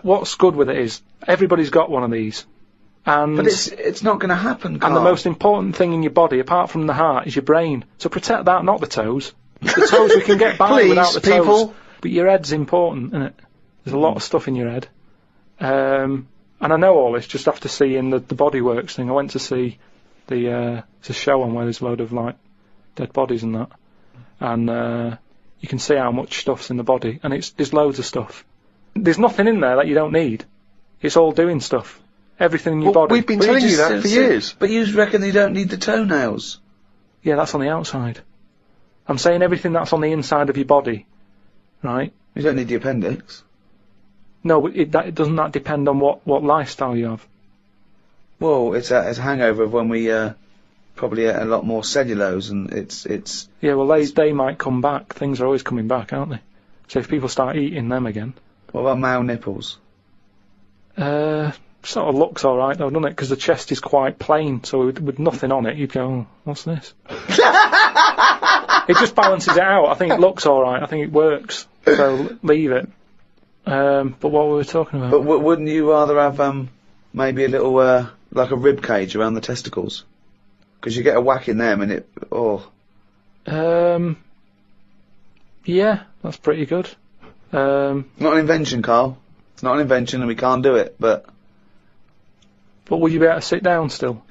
what's good with it is everybody's got one of these. And but it's not going to happen, Carl. And the most important thing in your body, apart from the heart, is your brain. So protect that, not the toes. The toes we can get by without the toes. But your head's important, isn't it? There's a lot of stuff in your head. And I know all this just after seeing the Bodyworks thing. I went to see it's a show on where there's a load of like dead bodies and that. And you can see how much stuff's in the body. And there's loads of stuff. There's nothing in there that you don't need. It's all doing stuff. Everything in your body. We've been telling you that for years. But you reckon you don't need the toenails? Yeah, that's on the outside. I'm saying everything that's on the inside of your body, right? You don't need the appendix. No, but doesn't that depend on what lifestyle you have? Well, it's a hangover of when we probably ate a lot more cellulose, and it's. Yeah, well, they might come back. Things are always coming back, aren't they? So if people start eating them again. What about male nipples? Sort of looks alright though, doesn't it? Because the chest is quite plain, so with nothing on it, you'd go, oh, what's this? It just balances it out. I think it looks alright. I think it works. So leave it. But what were we talking about? But wouldn't you rather have maybe a little like a rib cage around the testicles? Because you get a whack in them and it. Oh. Yeah, that's pretty good. Not an invention, Carl. It's not an invention, and we can't do it. But will you be able to sit down still?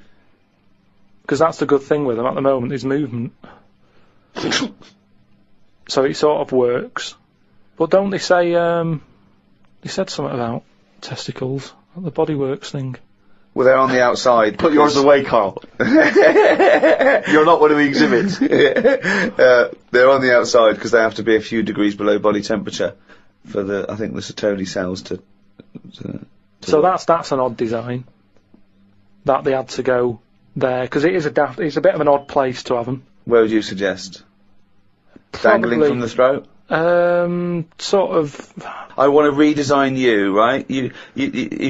Because that's the good thing with them at the moment is movement. So it sort of works. But don't they say, they said something about testicles, the Bodyworks thing. Well, they're on the outside. Put yours away, Carl. You're not one of the exhibits. They're on the outside because they have to be a few degrees below body temperature for the Sertoli cells to So that's an odd design. That they had to go there because it's a bit of an odd place to have them. Where would you suggest? Dangling from the throat? Sort of. I want to redesign you, right? You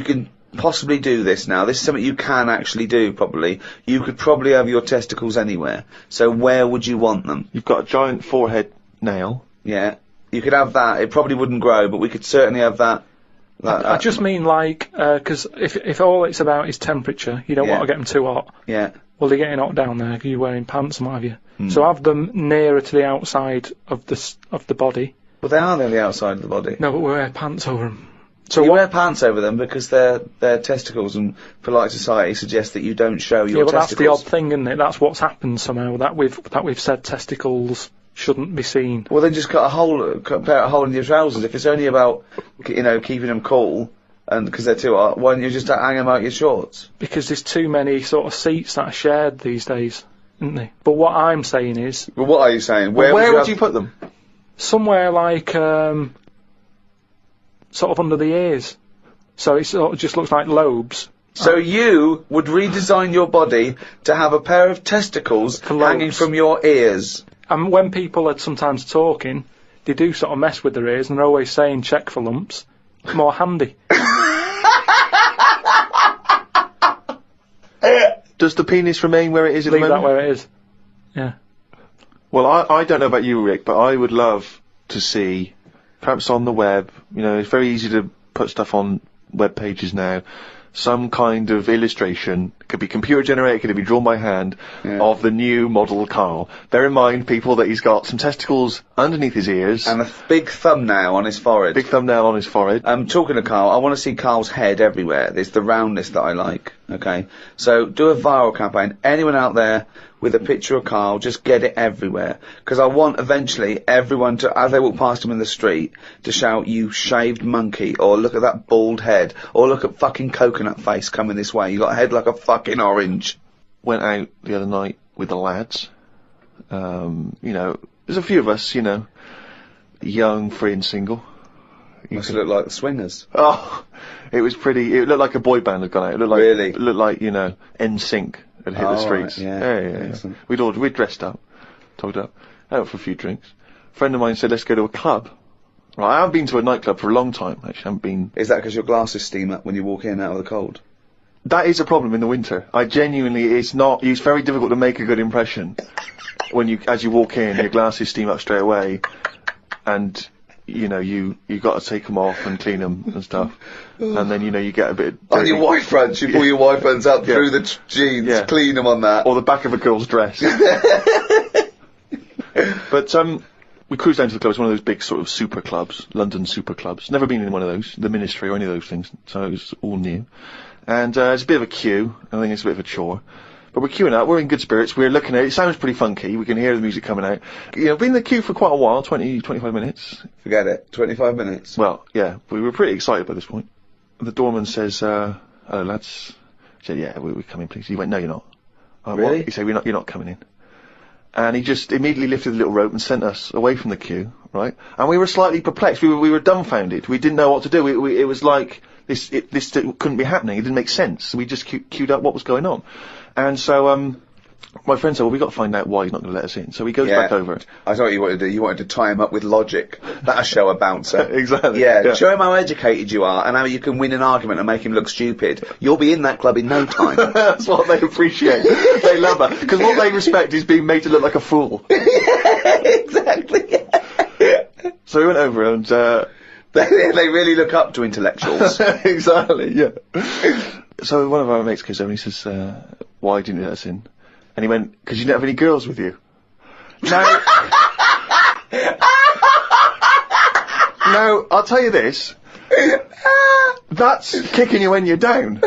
can possibly do this now. This is something you can actually do, probably. You could probably have your testicles anywhere. So where would you want them? You've got a giant forehead nail. Yeah. You could have that. It probably wouldn't grow, but we could certainly have that. I just mean like, because if all it's about is temperature, you don't want to get them too hot. Yeah. Well, they're getting hot down there because you're wearing pants and what have you. So have them nearer to the outside of the body. Well, they are near the outside of the body. No, but we wear pants over them. So you wear pants over them because their testicles and polite society suggest that you don't show your testicles. Yeah, but that's the odd thing, isn't it? That's what's happened somehow. That we've said testicles shouldn't be seen. Well, then just put a hole in your trousers. If it's only about, keeping them cool, and because they're too hot, why don't you just hang them out your shorts? Because there's too many sort of seats that are shared these days, isn't there? But what I'm saying is... Well, what are you saying? Where would you put them? Somewhere like, sort of under the ears. So it sort of just looks like lobes. So you would redesign your body to have a pair of testicles hanging from your ears? And when people are sometimes talking, they do sort of mess with their ears, and they're always saying check for lumps. More handy. Does the penis remain where it is at the moment? Leave that where it is. Yeah. Well, I don't know about you, Rick, but I would love to see, perhaps on the web, it's very easy to put stuff on web pages now, some kind of illustration, could be computer generated, could be drawn by hand, of the new model Carl. Bear in mind, people, that he's got some testicles underneath his ears. And a big thumbnail on his forehead. Big thumbnail on his forehead. Talking to Carl, I want to see Carl's head everywhere. It's the roundness that I like, okay? So, do a viral campaign. Anyone out there with a picture of Carl, just get it everywhere. Because I want, eventually, everyone to, as they walk past him in the street, to shout, "You shaved monkey," or "Look at that bald head," or "Look at fucking coconut face coming this way. You got a head like a fucking orange." Went out the other night with the lads. There's a few of us, young, free and single. Must have looked like the Swingers. Oh, it was pretty. It looked like a boy band had gone out. It looked like, really? It looked like, NSYNC had hit the streets. Right, yeah. We'd dressed up, togged up, out for a few drinks. A friend of mine said, let's go to a club. Right, I haven't been to a nightclub for a long time, actually. I haven't been. Is that because your glasses steam up when you walk in out of the cold? That is a problem in the winter. It's very difficult to make a good impression when as you walk in, your glasses steam up straight away, and you know, you got to take them off and clean them and stuff. And then, you know, you get a bit on your Y fronts, you pull your Y fronts up through the jeans, clean them on that. Or the back of a girl's dress. But, we cruised down to the club. It's one of those big sort of super clubs, London super clubs. Never been in one of those, the Ministry or any of those things, so it was all new. And it's a bit of a queue. I think it's a bit of a chore. But we're queuing up, we're in good spirits, we're looking at it, it sounds pretty funky, we can hear the music coming out. You know, been in the queue for quite a while, 20, 25 minutes. Forget it, 25 minutes. Well, yeah, we were pretty excited by this point. The doorman says, hello lads. I said, yeah, we're coming please. He went, no you're not. Really? What? He said, you're not coming in. And he just immediately lifted the little rope and sent us away from the queue, right? And we were slightly perplexed, we were dumbfounded, we didn't know what to do, it was like, this couldn't be happening, it didn't make sense, we just queued up what was going on. And so, my friend said, well, we got to find out why he's not going to let us in. So he goes back over. I thought you wanted to do. You wanted to tie him up with logic. That'll show a bouncer. Exactly. Yeah, show him how educated you are and how you can win an argument and make him look stupid. You'll be in that club in no time. That's what they appreciate. They love that. Because what they respect is being made to look like a fool. Yeah, exactly. So we went over and, they really look up to intellectuals. Exactly, yeah. So one of our mates goes over and he says, why didn't you let us in? And he went, because you didn't have any girls with you. Now, I'll tell you this, that's kicking you when you're down.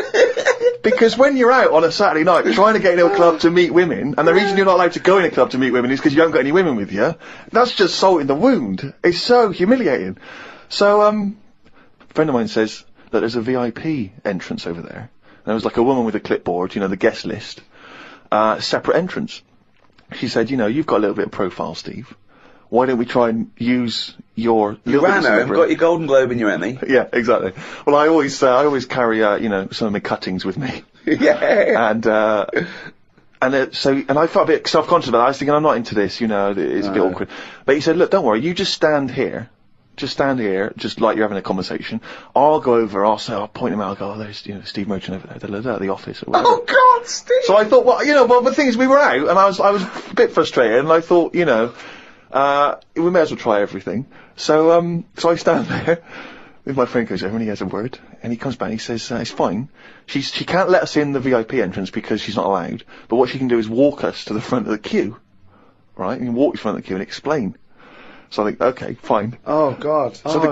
Because when you're out on a Saturday night trying to get into a club to meet women, and the reason you're not allowed to go in a club to meet women is because you haven't got any women with you, that's just salt in the wound. It's so humiliating. So, a friend of mine says that there's a VIP entrance over there. And there was like a woman with a clipboard, you know, the guest list. Separate entrance. She said, you know, you've got a little bit of profile, Steve. Why don't we try and use your... You ran home, got your Golden Globe and your Emmy. Yeah, exactly. Well, I always carry, you know, some of my cuttings with me. Yeah. And I felt a bit self-conscious about that. I was thinking, I'm not into this, you know, it's a bit awkward. But he said, look, don't worry, you just stand here. Just stand here, just like you're having a conversation. I'll go over, I'll point him out, I'll go, oh, there's, you know, Steve Merchant over there, at the office or whatever. Oh, God, Steve! So I thought, well, you know, the thing is, we were out, and I was a bit frustrated, and I thought, you know, we may as well try everything. So I stand there, with my friend goes over, and he has a word, and he comes back, and he says, it's fine. She can't let us in the VIP entrance because she's not allowed, but what she can do is walk us to the front of the queue. Right? You can walk to the front of the queue and explain. So I think, okay, fine. Oh, God. So the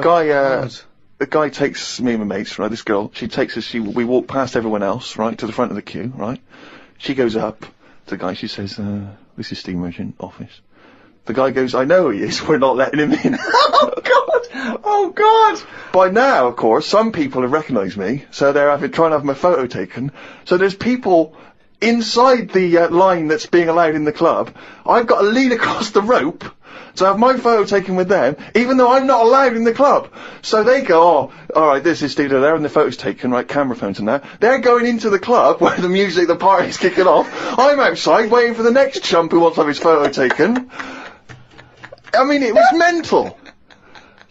guy takes me and my mates, right, this girl, she takes us, we walk past everyone else, right, to the front of the queue, right? She goes up to the guy, she says, this is Steve Merchant office. The guy goes, I know he is, we're not letting him in. Oh, God! Oh, God! By now, of course, some people have recognised me, so they're trying to have my photo taken. So there's people inside the line that's being allowed in the club. I've got to lean across the rope to have my photo taken with them, even though I'm not allowed in the club. So they go, oh, alright, this is Steve there, and the photo's taken, right, camera phones and that. They're going into the club where the music, the party's kicking off. I'm outside waiting for the next chump who wants to have his photo taken. I mean, it was mental.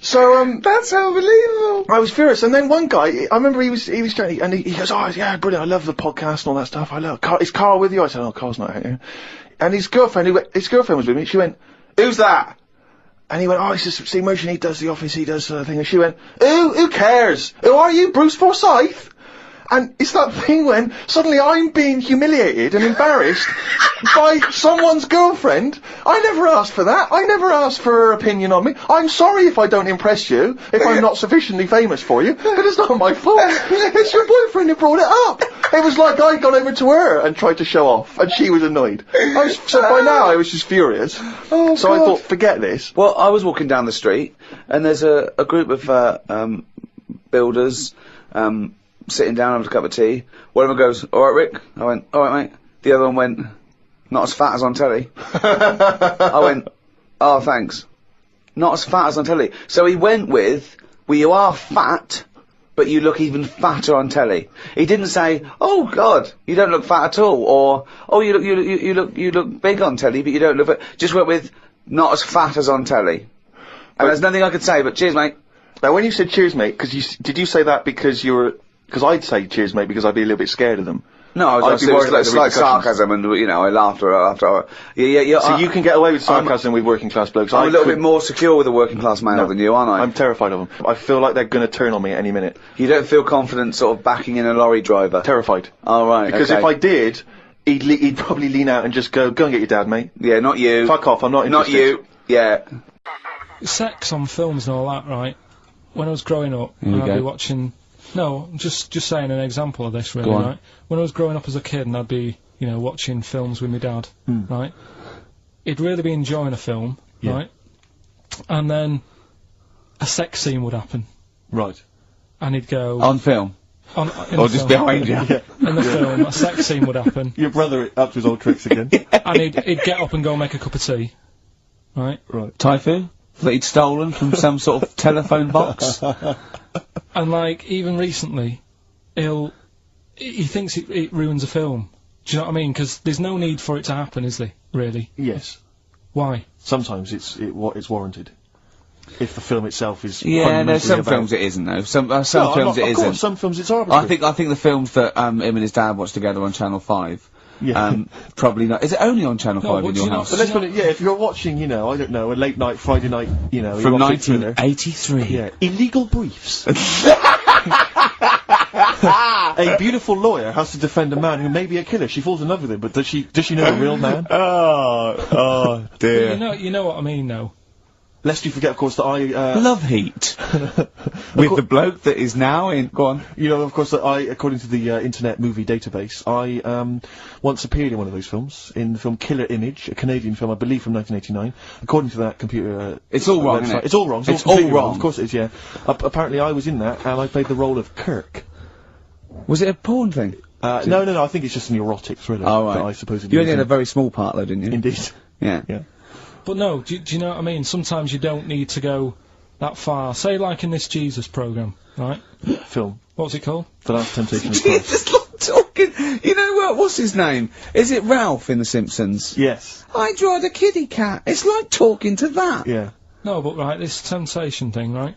So, that's unbelievable. I was furious, and then one guy, I remember he was trying, and he goes, oh, yeah, brilliant, I love the podcast and all that stuff, I love Carl, is Carl with you? I said, oh, Carl's not out here. And his girlfriend was with me, she went, who's that? And he went, oh, it's just Steve Merchant, he does the office, he does the thing. And she went, who cares? Who are you, Bruce Forsyth? And it's that thing when suddenly I'm being humiliated and embarrassed by someone's girlfriend. I never asked for that. I never asked for her opinion on me. I'm sorry if I don't impress you, if I'm not sufficiently famous for you, but it's not my fault. It's your boyfriend who brought it up. It was like I'd gone over to her and tried to show off, and she was annoyed. So by now I was just furious. Oh, so God. I thought, forget this. Well, I was walking down the street, and there's a group of builders sitting down having a cup of tea. One of them goes, alright, Rick? I went, alright, mate. The other one went, not as fat as on telly. I went, oh, thanks. Not as fat as on telly. So he went with, well, you are fat, but you look even fatter on telly. He didn't say, oh, God, you don't look fat at all, or, oh, you look big on telly, but you don't look fat. Just went with, not as fat as on telly. And there's nothing I could say, but cheers, mate. Now, when you said cheers, mate, did you say that because you were... Because I'd say cheers, mate, because I'd be a little bit scared of them. No, I was I'd be worried about it's the like repercussions. sarcasm, and I laughed after. Yeah. So you can get away with sarcasm with working class blokes. I'm a little bit more secure with a working class male than you, aren't I? I'm terrified of them. I feel like they're going to turn on me at any minute. You don't feel confident sort of backing in a lorry driver? Terrified. Oh, right, Because okay. if I did, he'd probably lean out and just go and get your dad, mate. Yeah, not you. Fuck off, I'm not interested. Not you. Yeah. Sex on films and all that, right? When I was growing up, I'd be watching... No, just saying an example of this, really, right? When I was growing up as a kid and I'd be, watching films with my dad, right? He'd really be enjoying a film, right? And then a sex scene would happen. Right. And he'd go... On film? Or just behind you? In the film, a sex scene would happen. Your brother up to his old tricks again. And he'd get up and go make a cup of tea, right? Right. Typhoon? That he'd stolen from some sort of telephone box? And, like, even recently, he thinks it ruins a film. Do you know what I mean? Because there's no need for it to happen, is there, really? Yes. Why? Sometimes it's warranted. If the film itself is there's some films it isn't, though. Some films it isn't. Some films it's arbitrary. I think the films that him and his dad watched together on Channel 5, probably not. Is it only on Channel 5 in your house? But let's put it, if you're watching, I don't know, a late night, Friday night, From 1983. Yeah. Illegal Briefs. A beautiful lawyer has to defend a man who may be a killer. She falls in love with him, but does she know the real man? Oh dear. But you know what I mean, though. Lest you forget, of course, that I... Love Heat. With the bloke that is now in... Go on. Of course, that I, according to the Internet Movie Database, I once appeared in one of those films, in the film Killer Image, a Canadian film, I believe, from 1989. According to that computer... it's all wrong, isn't it? It's all wrong. It's all wrong. Of course it is, yeah. Apparently I was in that, and I played the role of Kirk. Was it a porn thing? No, I think it's just an erotic thriller. Oh, right. That I suppose you only had a very small part, though, didn't you? Indeed. Yeah. Yeah. But no, do you know what I mean? Sometimes you don't need to go that far. Say, like in this Jesus programme, right? Film. What's it called? The Last Temptation of Christ. Just like talking... You know what? What's his name? Is it Ralph in The Simpsons? Yes. I drive a kitty cat. It's like talking to that. Yeah. No, but right, this temptation thing, right?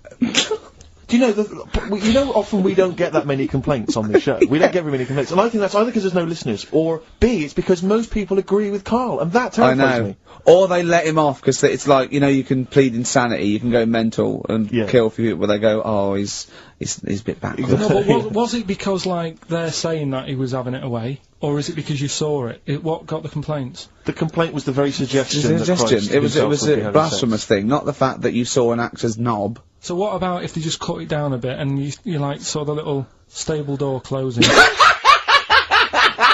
Do you know, often we don't get that many complaints on this show. We don't get very many complaints. And I think that's either because there's no listeners, or B, it's because most people agree with Carl, and that terrifies me. Or they let him off, because it's like, you can plead insanity, you can go mental and kill a few people, but they go, oh, he's a bit backwards. No, but was it because, like, they're saying that he was having it away? Or is it because you saw it? What got the complaints? The complaint was the very suggestion. It was a blasphemous thing, not the fact that you saw an actor's knob. So what about if they just cut it down a bit and you like saw the little stable door closing? It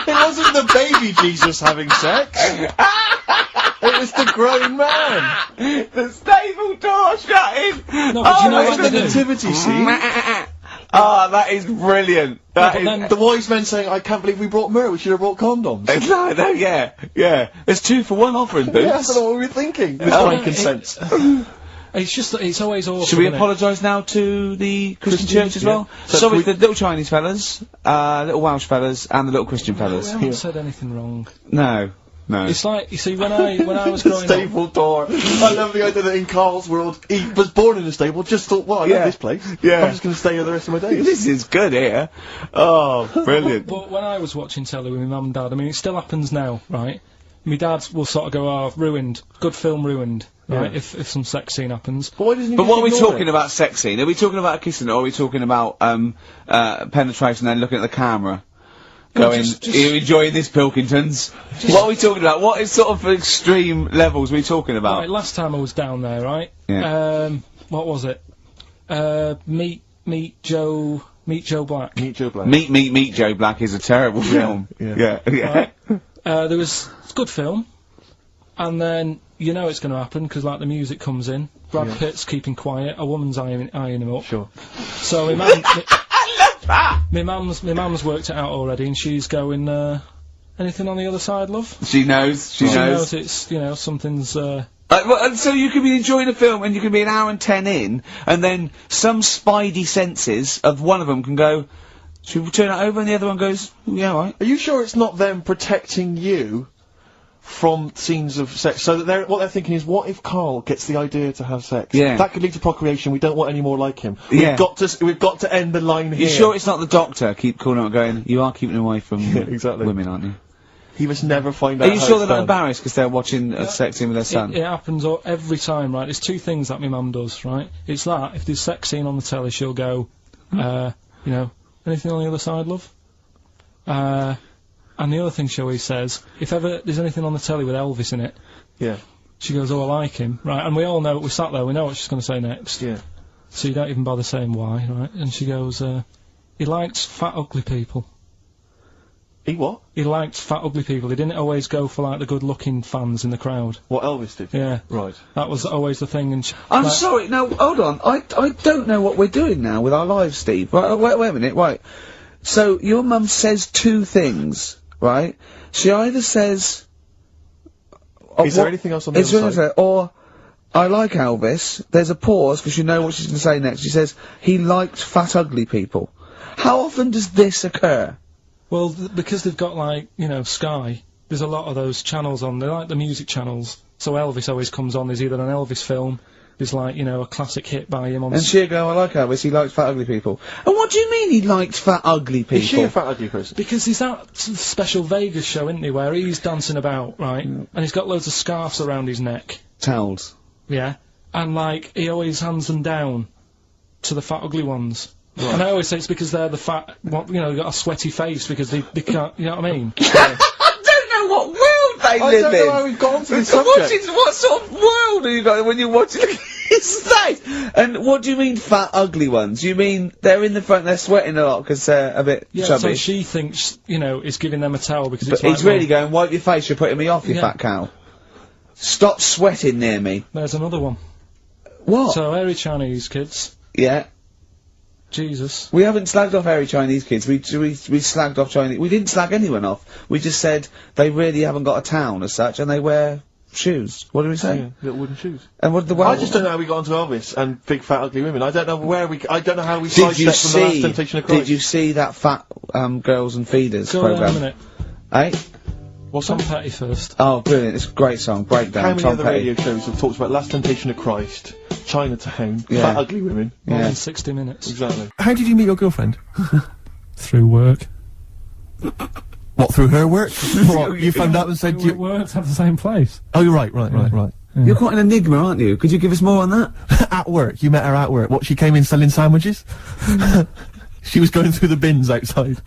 wasn't the baby Jesus having sex. It was the grown man. The stable door shutting. No, but you know what the they do? nativity scene. That is brilliant. The wise men saying, I can't believe we brought myrrh, we should have brought condoms. No, yeah. There's 2 for 1 offering, Boots. Yeah, I don't know what we were thinking. With frankincense. It's just that it's always awful. Should we apologise now to the Christian church as well? So it's the little Chinese fellas, little Welsh fellas, and the little Christian fellas. I haven't said anything wrong. No. It's like, you see, when I was growing stable door. I love the idea that in Carl's world, he was born in a stable, just thought, well, I love this place. Yeah. I'm just going to stay here the rest of my days. This is good here. Oh, brilliant. But when I was watching telly with my mum and dad, I mean, it still happens now, right? My dad will sort of go, oh, ruined. Good film ruined. Right, if some sex scene happens. But why doesn't he what are we talking about sex scene? Are we talking about a kissing, or are we talking about penetration and then looking at the camera? Going, are you enjoying this, Pilkingtons? What are we talking about? What is sort of extreme levels are we talking about? Right, last time I was down there, right? Yeah. What was it? Meet Joe Black. Meet Joe Black. Meet Joe Black is a terrible film. Yeah. Right. It's a good film. And then, it's going to happen, because, like, the music comes in, Brad Pitt's keeping quiet, a woman's eyeing him up. Sure. So my mum... I love that! My mum's worked it out already, and she's going, anything on the other side, love? She knows. She knows it's, something's, so you could be enjoying a film, and you can be an hour and 10 in, and then some spidey senses of one of them can go, should we turn it over, and the other one goes, yeah, all right. Are you sure it's not them protecting you from scenes of sex. So that what they're thinking is, what if Carl gets the idea to have sex? Yeah. That could lead to procreation. We don't want any more like him. Yeah. We've got to end the line here. You sure it's not the doctor? Keep calling out, going. You are keeping away from exactly. women, aren't you? He must never find out. Are you sure they're not embarrassed because they're watching a sex scene with their son? It happens every time, right? There's two things that my mum does, right? It's that, if there's a sex scene on the telly, she'll go, you know, anything on the other side, love? And the other thing she always says, if ever there's anything on the telly with Elvis in it, yeah, she goes, oh, I like him, right? And we all know, we sat there, we know what she's going to say next. Yeah. So you don't even bother saying why, right? And she goes, he likes fat, ugly people. He what? He liked fat, ugly people. He didn't always go for, like, the good-looking fans in the crowd. What Elvis did? Yeah. Right. That was always the thing, and I'm sorry, no, hold on. I don't know what we're doing now with our lives, Steve. Right, wait a minute, right. So, your mum says two things, right? She either says... Is there anything else on the other side? Or, I like Elvis. There's a pause, because you know what she's going to say next. She says, he liked fat, ugly people. How often does this occur? Well, because they've got, like, you know, Sky, there's a lot of those channels on. They're like the music channels. So Elvis always comes on. There's either an Elvis film, there's, like, you know, a classic hit by him on... And she'll go, I like Elvis, he likes fat, ugly people. And what do you mean he liked fat, ugly people? Is she a fat, ugly person? Because he's that special Vegas show, isn't he, where he's dancing about, right? And he's got loads of scarves around his neck. Towels. Yeah. And, like, he always hands them down to the fat, ugly ones. Right. And I always say it's because they're the fat, you know, they've got a sweaty face because they can't, you know what I mean? I don't know what world they live in! I don't know how we've gone to this subject. What sort of world are you got when you're watching his face? And what do you mean fat, ugly ones? You mean they're in the front, they're sweating a lot because they're a bit chubby? So she thinks, you know, is giving them a towel because but it's like... he's really going, wipe your face, you're putting me off, you fat cow. Stop sweating near me. There's another one. What? So, hairy Chinese kids... Yeah. Jesus. We haven't slagged off hairy Chinese kids. We slagged off Chinese. We didn't slag anyone off. We just said they really haven't got a town as such, and they wear shoes. What did we say? Yeah, little wooden shoes. And what the? I just don't know how we got onto Elvis and big fat ugly women. I don't know where we. I don't know how we sidestepped from the Last Temptation of Christ. Did you see that fat Girls and Feeders Go program? on a minute. Eh? What's Tom Petty first? Oh, brilliant! It's a great song. Breakdown. How many Tom other Petty. radio shows have talked about Last Temptation of Christ, Chinatown, fat ugly women? More than 60 minutes. Exactly. How did you meet your girlfriend? Through work. What, through her work? What, you found out and said We worked at the same place. Oh, you're right. Yeah. You're quite an enigma, aren't you? Could you give us more on that? At work. You met her at work. What, she came in selling sandwiches? She was going through the bins outside.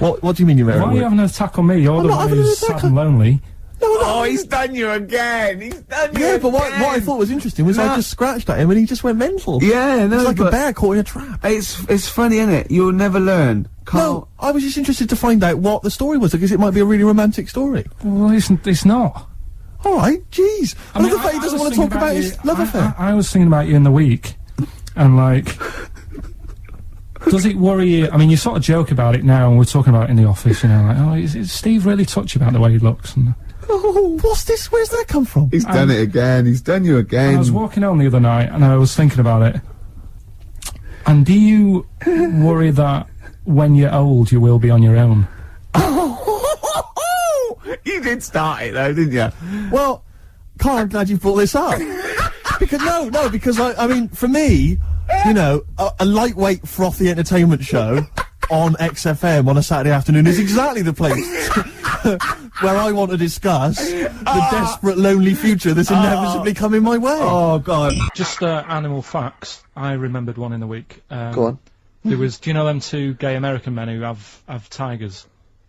What do you mean you met her at Why work? are you having an attack on me? You're the one who's sad and lonely. Oh, he's done you again! He's done you Yeah, but what I thought was interesting was I just scratched at him and he just went mental. Yeah, no, it's like a bear caught in a trap. It's funny, isn't it? You'll never learn. No, I was just interested to find out what the story was, because it might be a really romantic story. Well, it's not. Alright, jeez. I mean, the fact he doesn't want to talk about his love affair. I was thinking about you in the week, and like... Does it worry you? I mean, you sort of joke about it now, and we're talking about it in the office, you know, like, oh, is Steve really touchy about the way he looks? And, oh, what's this? Where's that come from? He's done it again. He's done you again. I was walking home the other night, and I was thinking about it. And do you worry that when you're old, you will be on your own? You did start it, though, didn't you? Well, Carl, I'm glad you brought this up. because I mean, for me, you know, a lightweight, frothy entertainment show on XFM on a Saturday afternoon is exactly the place where I want to discuss the desperate, lonely future that's inevitably coming my way. Oh, God. Just animal facts. I remembered one in the week. Go on. There was, do you know them two gay American men who have tigers?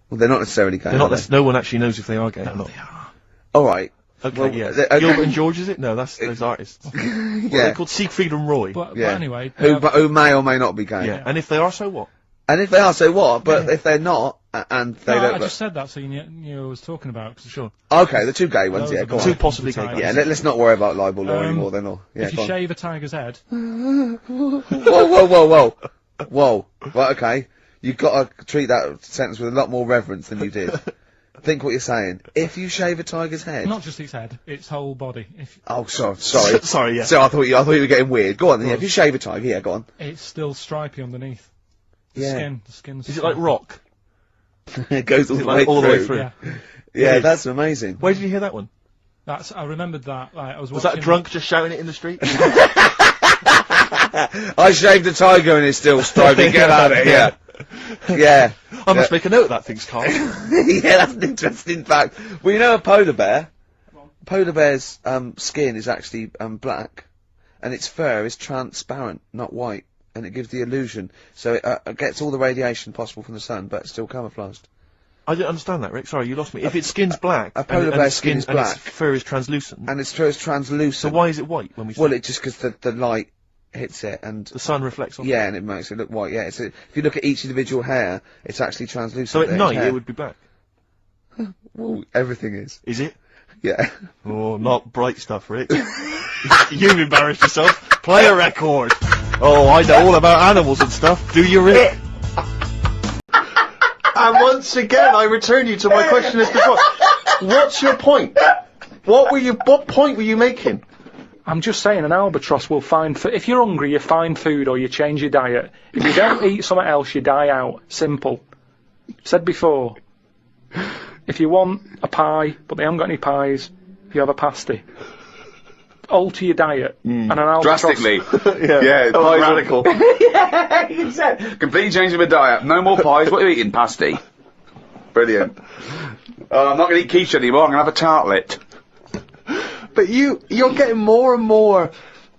Well, they're not necessarily gay. They're not. No one actually knows if they are gay or not. They are. All right. Okay, well, yeah. okay. Gilbert and George, is it? No, that's those artists. What are they called? Siegfried and Roy. But Yeah. anyway, Who may or may not be gay. Yeah. And if they are, so what? And if they are, so what? But if they're not, and they no, don't. I just said that so you knew what I was talking about. Sure. Okay, the two gay ones. Those Yeah, are go the on. Two possibly gay tigers. guys. Yeah, let's not worry about libel law anymore. Then, or yeah, if go you on. shave a tiger's head, Whoa. Right, okay. You've got to treat that sentence with a lot more reverence than you did. Think what you're saying. If you shave a tiger's head. not just its head, its whole body. Oh, sorry. Sorry, yeah. So I thought you were getting weird. Go on then. Yeah, if you shave a tiger, yeah, go on. It's still stripy underneath. The Yeah. skin's. Is it like rock? It goes all the way all the way through. through? Yeah. Yeah, that's amazing. Where did you hear that one? I remembered that. Like, I was Was watching that a drunk just shouting it in the street? I shaved a tiger and it's still striping. Get out of here. Yeah. I must make a note of that, thinks Carl. Yeah, that's an interesting fact. Well, you know a polar bear? Polar bear's skin is actually black, and its fur is transparent, not white, and it gives the illusion. So it gets all the radiation possible from the sun, but it's still camouflaged. I didn't understand that, Rick. Sorry, you lost me. If its skin's black, a polar bear's skin is and black, its fur is translucent, and its fur is translucent. So why is it white when we? Well, it's just because the light hits it and the sun reflects on it. Yeah, and it makes it look white. Yeah, if you look at each individual hair, it's actually translucent. So at night it would be black. Well, everything is. Is it? Yeah. Oh, not bright stuff, Rick. You've embarrassed yourself. Play a record. Oh, I know all about animals and stuff. Do you, Rick? And once again, I return you to my question as before. What's your point? What point were you making? I'm just saying an albatross will find if you're hungry, you find food or you change your diet. If you don't eat something else, you die out. Simple. Said before. If you want a pie, but they haven't got any pies, you have a pasty. Alter your diet. And an albatross... Drastically. Yeah, radical. Yeah, exactly. Completely changing my diet. No more pies. What are you eating? Pasty. Brilliant. I'm not going to eat quiche anymore. I'm going to have a tartlet. But you're getting more and more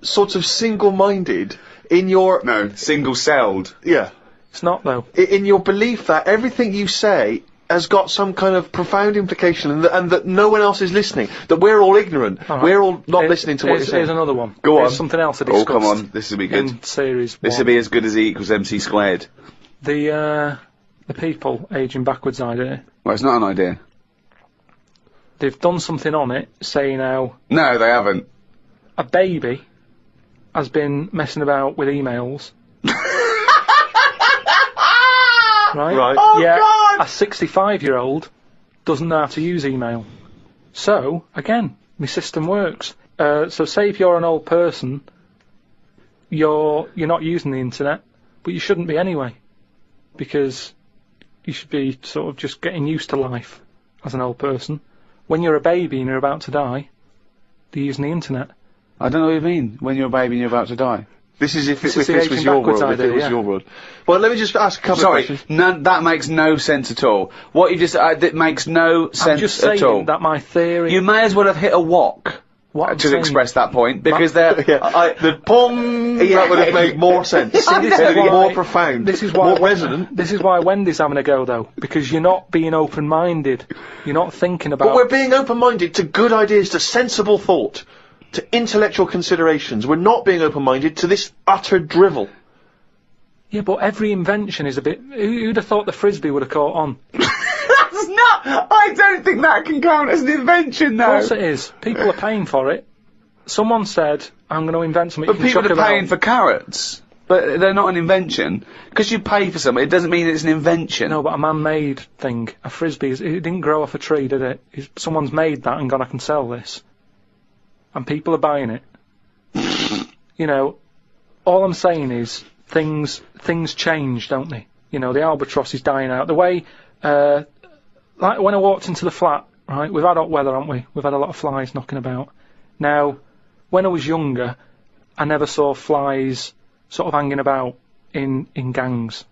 sort of single-minded in your... No, single-celled. Yeah. It's not, though. In your belief that everything you say has got some kind of profound implication and that no one else is listening, that we're all ignorant, we're all not listening to what you're saying. Here's another one. Go on. Here's something else to discuss. Oh, come on. This will be good. In series This will 1. be as good as E equals MC squared. The people aging backwards idea. Well, it's not an idea. They've done something on it, saying how No, they haven't. a baby has been messing about with emails. Right? Right. Oh, yeah, God! a 65-year-old doesn't know how to use email. So, again, my system works. So say if you're an old person, you're not using the internet, but you shouldn't be anyway, because you should be sort of just getting used to life as an old person. When you're a baby and you're about to die, they're using the internet. I don't know what you mean, when you're a baby and you're about to die. This is if This this is the was aging your backwards world, if it idea, was yeah. your world. Well, let me just ask a couple Sorry, of questions. that makes no sense at all. What you just, that makes no I'm sense just at all. saying that my theory... You may as well have hit a wok what I'm to saying- express that point, because they're... The pong, that would have made more sense. this is It'd be why- more profound, This is why more resonant. This is why Wendy's having a go, though, because you're not being open-minded. You're not thinking about... But we're being open-minded to good ideas, to sensible thought, to intellectual considerations. We're not being open-minded to this utter drivel. Yeah, but every invention is a bit... Who'd have thought the Frisbee would have caught on? That's not... I don't think that can count as an invention, Of though. course it is. People are paying for it. Someone said, I'm going to invent something you But can people chuck are paying about. for carrots. But they're not an invention. Because you pay for something, it doesn't mean it's an invention. No, but a man-made thing. A Frisbee, it didn't grow off a tree, did it? Someone's made that and gone, I can sell this. And people are buying it. You know, all I'm saying is, things change, don't they? You know, the albatross is dying out. The way, like when I walked into the flat, right, we've had hot weather, haven't we? We've had a lot of flies knocking about. Now, when I was younger, I never saw flies sort of hanging about in gangs.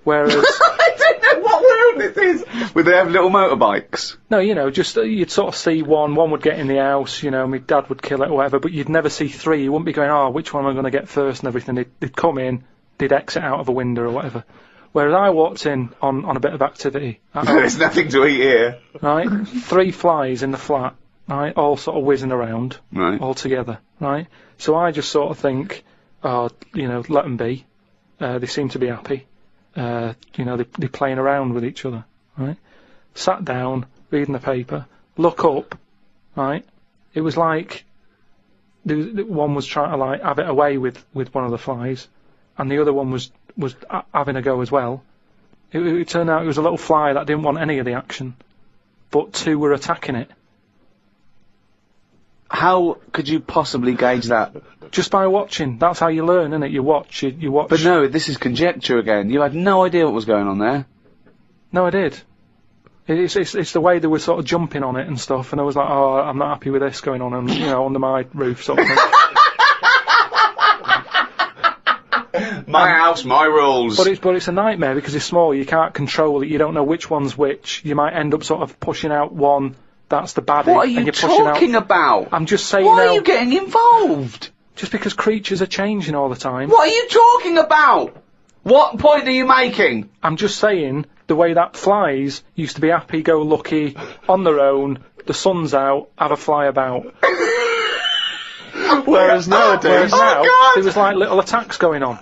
Whereas... I don't know what world this is. Would they have little motorbikes? No, you know, just you'd sort of see one would get in the house, you know, my dad would kill it or whatever, but you'd never see three. You wouldn't be going, oh, which one am I going to get first and everything. They'd come in, they'd exit out of a window or whatever. Whereas I walked in on a bit of activity. There's nothing to eat here. Right? 3 flies in the flat, right? All sort of whizzing around, Right. all together, right? So I just sort of think, oh, you know, let them be. They seem to be happy. You know, they're playing around with each other, right? Sat down, reading the paper, look up, right? It was like one was trying to like have it away with one of the flies, and the other one was having a go as well. It turned out it was a little fly that didn't want any of the action, but 2 were attacking it. How could you possibly gauge that? Just by watching. That's how you learn, innit? You watch. You watch. But no, this is conjecture again. You had no idea what was going on there. No, I did. It's the way they were sort of jumping on it and stuff, and I was like, oh, I'm not happy with this going on, and under my roof sort of thing. My house, my rules. But it's a nightmare because it's small. You can't control it. You don't know which one's which. You might end up sort of pushing out one that's the baddie. What are you talking about? I'm just saying. Why are you getting involved? Just because creatures are changing all the time. What are you talking about? What point are you making? I'm just saying the way that flies used to be happy-go-lucky, on their own. The sun's out, have a fly about. Whereas nowadays, now there was like little attacks going on.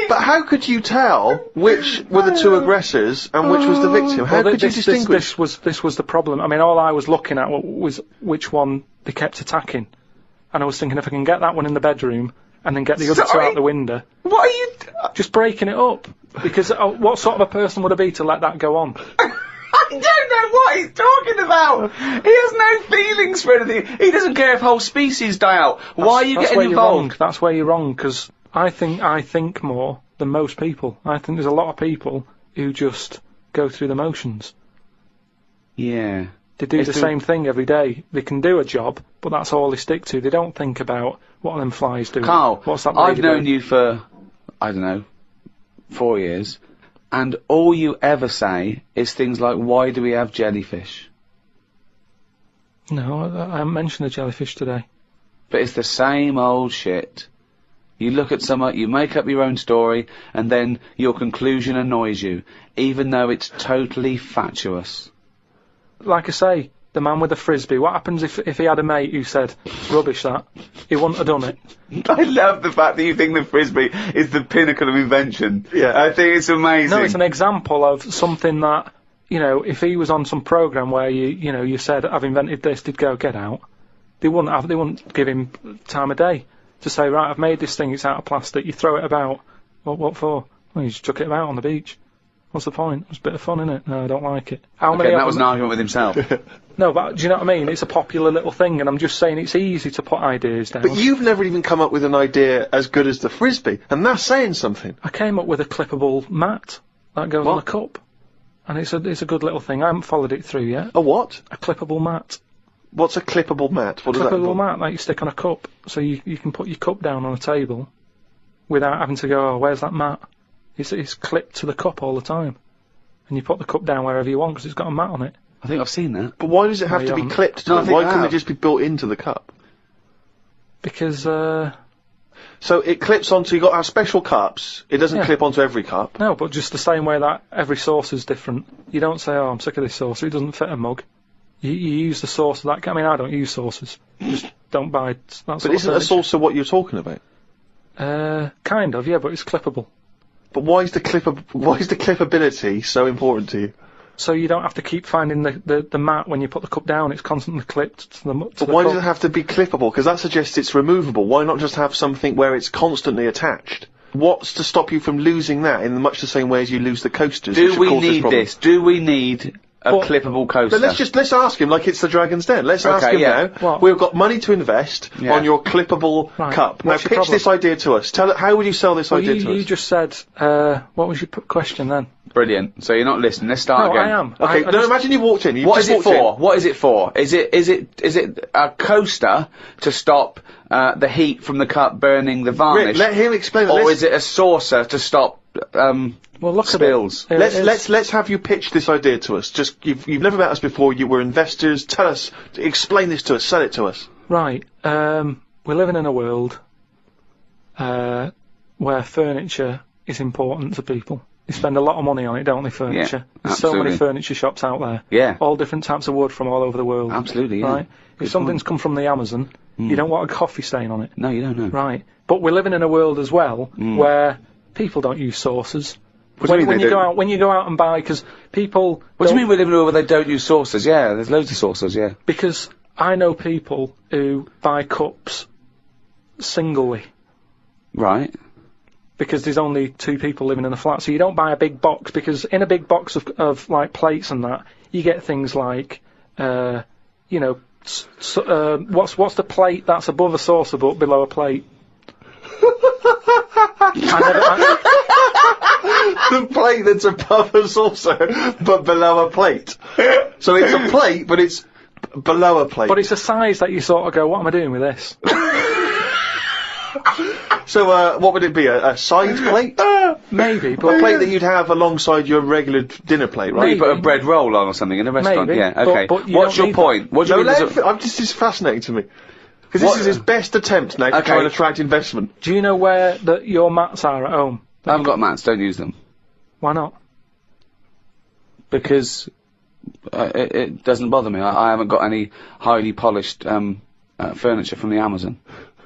But how could you tell which were the two aggressors and which was the victim? How could you distinguish? This was the problem. I mean, all I was looking at was which one they kept attacking, and I was thinking if I can get that one in the bedroom and then get the other two out the window. What are you? Just breaking it up. Because what sort of a person would I be to let that go on? I don't know what he's talking about. He has no feelings for anything. He doesn't care if whole species die out. Why are you getting involved? That's where you're wrong, because I think more than most people. I think there's a lot of people who just go through the motions. Yeah. They do the same thing every day. They can do a job, but that's all they stick to. They don't think about what are them flies doing. Carl, what's that I've known you for, I don't know, 4 years, and all you ever say is things like, why do we have jellyfish? No, I haven't mentioned the jellyfish today. But it's the same old shit. You look at something, you make up your own story, and then your conclusion annoys you, even though it's totally fatuous. Like I say, the man with the frisbee, what happens if he had a mate who said, rubbish that, he wouldn't have done it? I love the fact that you think the frisbee is the pinnacle of invention. Yeah. I think it's amazing. No, it's an example of something that, if he was on some programme where you said, I've invented this, he'd go, get out. They wouldn't give him time of day to say, right, I've made this thing, it's out of plastic, you throw it about. What for? Well, you just chuck it about on the beach. What's the point? It's a bit of fun, isn't it? No, I don't like it. That was an argument with himself. No, but do you know what I mean? It's a popular little thing, and I'm just saying it's easy to put ideas down. But you've never even come up with an idea as good as the frisbee, and that's saying something. I came up with a clippable mat that goes on a cup, and it's a good little thing. I haven't followed it through yet. A what? A clippable mat. What's a clippable mat? What does that involve? Clippable mat that you stick on a cup, so you can put your cup down on a table without having to go, oh, where's that mat? It's clipped to the cup all the time. And you put the cup down wherever you want because it's got a mat on it. I think I've seen that. But why does it have to be clipped to it? Why couldn't it just be built into the cup? Because, So it clips onto, you've got our special cups, it doesn't clip onto every cup. No, but just the same way that every saucer's different. You don't say, oh, I'm sick of this saucer, it doesn't fit a mug. You use the saucer that, I mean, I don't use saucers. Just don't buy that sort of But isn't a saucer what you're talking about? Kind of, yeah, but it's clippable. But why is the clippability so important to you? So you don't have to keep finding the mat when you put the cup down, it's constantly clipped to the cup. But why does it have to be clippable? Because that suggests it's removable. Why not just have something where it's constantly attached? What's to stop you from losing that in much the same way as you lose the coasters? Do we need this? Do we need a clippable coaster? But let's ask him like it's the Dragon's Den. Let's ask him now. What? We've got money to invest on your clippable cup. Now pitch this idea to us. How would you sell this idea to us? You just said, what was your question then? Brilliant. So you're not listening. Let's start again. I am. Okay, imagine you walked in. What is it for? What is it for? Is it a coaster to stop the heat from the cup burning the varnish? Rick, let him explain it. Or is it a saucer to stop spills? Let's have you pitch this idea to us. Just you've never met us before. You were investors. Tell us. Explain this to us. Sell it to us. Right. We're living in a world where furniture is important to people. They spend a lot of money on it, don't they, furniture? Yeah, There's so many furniture shops out there. Yeah. All different types of wood from all over the world. Absolutely, yeah. Right? If something's come from the Amazon, you don't want a coffee stain on it. No, you don't know. Right. But we're living in a world as well where people don't use saucers. When you go out and buy, because people... What do you mean we're living in a world where they don't use saucers? Yeah, there's loads of saucers, yeah. Because I know people who buy cups singly. Right. Because there's only 2 people living in a flat, so you don't buy a big box, because in a big box of like plates and that, you get things like, what's the plate that's above a saucer but below a plate? plate that's above a saucer, but below a plate. So it's a plate, but it's below a plate. But it's a size that you sort of go, what am I doing with this? So, what would it be? A side plate? Maybe, A but plate that you'd have alongside your regular dinner plate, right? You put a bread roll on or something in a restaurant. Maybe, Yeah, okay. but you What's don't your need point? What do you No, mean? there's a- this is fascinating to me. Because this is his best attempt now to Okay. try and attract investment. do you know where your mats are at home? I haven't got mats. Don't use them Why not? because it doesn't bother me. I haven't got any highly polished furniture from the Amazon.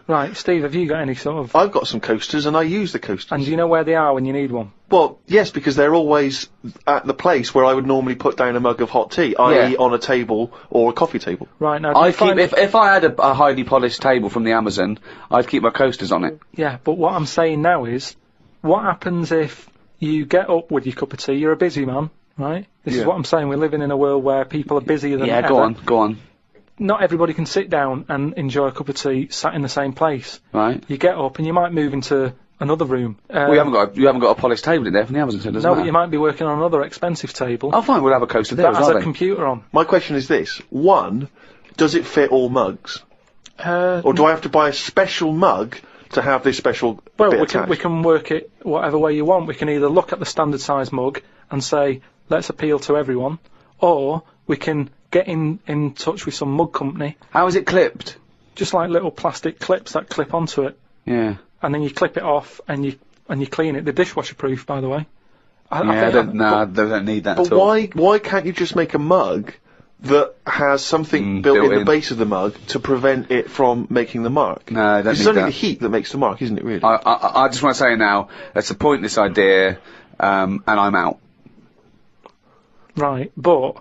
Right, Steve, have you got any sort of... I've got some coasters and I use the coasters. And do you know where they are when you need one? Well, yes, because they're always at the place where I would normally put down a mug of hot tea, i.e. Yeah. on a table or a coffee table. Right, now, I keep if I had a highly polished table from the Amazon, I'd keep my coasters on it. Yeah, but what I'm saying now is, what happens if you get up with your cup of tea, you're a busy man, right? This is Yeah. what I'm saying, we're living in a world where people are busier than Yeah, ever. go on. Not everybody can sit down and enjoy a cup of tea sat in the same place. Right. You get up and you might move into another room. You haven't got a polished table in there from the Amazon, so it doesn't No, matter. but you might be working on another expensive table Oh, fine, we'll have a coaster there that as has well a then. computer on. My question is this. One, does it fit all mugs? Or do I have to buy a special mug to have this special Well, bit we attached? can work it whatever way you want. We can either look at the standard size mug and say, let's appeal to everyone, or we can get in touch with some mug company, How is it clipped? just like little plastic clips that clip onto it, Yeah. and then you clip it off and you clean it. They're dishwasher proof, by the way. I don't need that But at all. why can't you just make a mug that has something built in the base of the mug to prevent it from making the mark? No, I don't It's need only that. the heat that makes the mark, isn't it, really? I just want to say now, that's a pointless idea, and I'm out. Right, but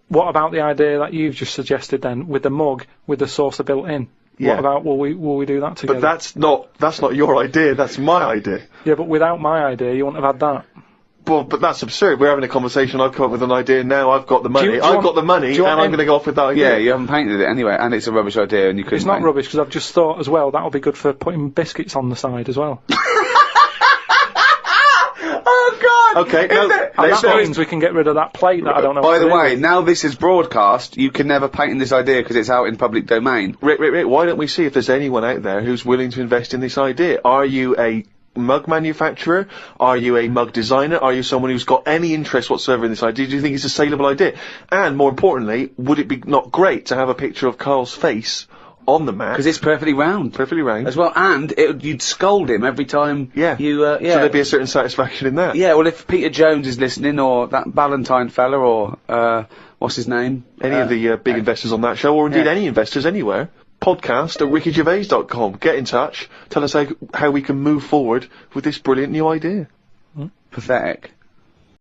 what about the idea that you've just suggested then, with the mug with the saucer built in? Yeah. What about will we do that together? But that's not your idea, that's my idea. Yeah, but without my idea, you wouldn't have had that. Well, but that's absurd. We're having a conversation, I've come up with an idea, now I've got the money. do you I've want- got the money, do you and want I'm in- going to go off with that idea. Yeah, you haven't painted it anyway, and it's a rubbish idea, and you couldn't. It's not paint. rubbish, because I've just thought as well, that'll be good for putting biscuits on the side as well. Oh God! Okay, no, And let's that not- means we can get rid of that plate that I don't know By what the to do way, with. now this is broadcast, you can never patent this idea because it's out in public domain. Rick, why don't we see if there's anyone out there who's willing to invest in this idea? Are you a mug manufacturer? Are you a mug designer? Are you someone who's got any interest whatsoever in this idea? Do you think it's a saleable idea? And more importantly, would it be not great to have a picture of Carl's face on the mat? Because it's perfectly round. Perfectly round. As well, and you'd scold him every time Yeah. you, So there'd be a certain satisfaction in that. Yeah, well, if Peter Jones is listening, or that Ballantyne fella, or, what's his name? Any of the big investors on that show, or indeed yeah. any investors anywhere, podcast@rickygervais.com. Get in touch. Tell us how we can move forward with this brilliant new idea. Pathetic.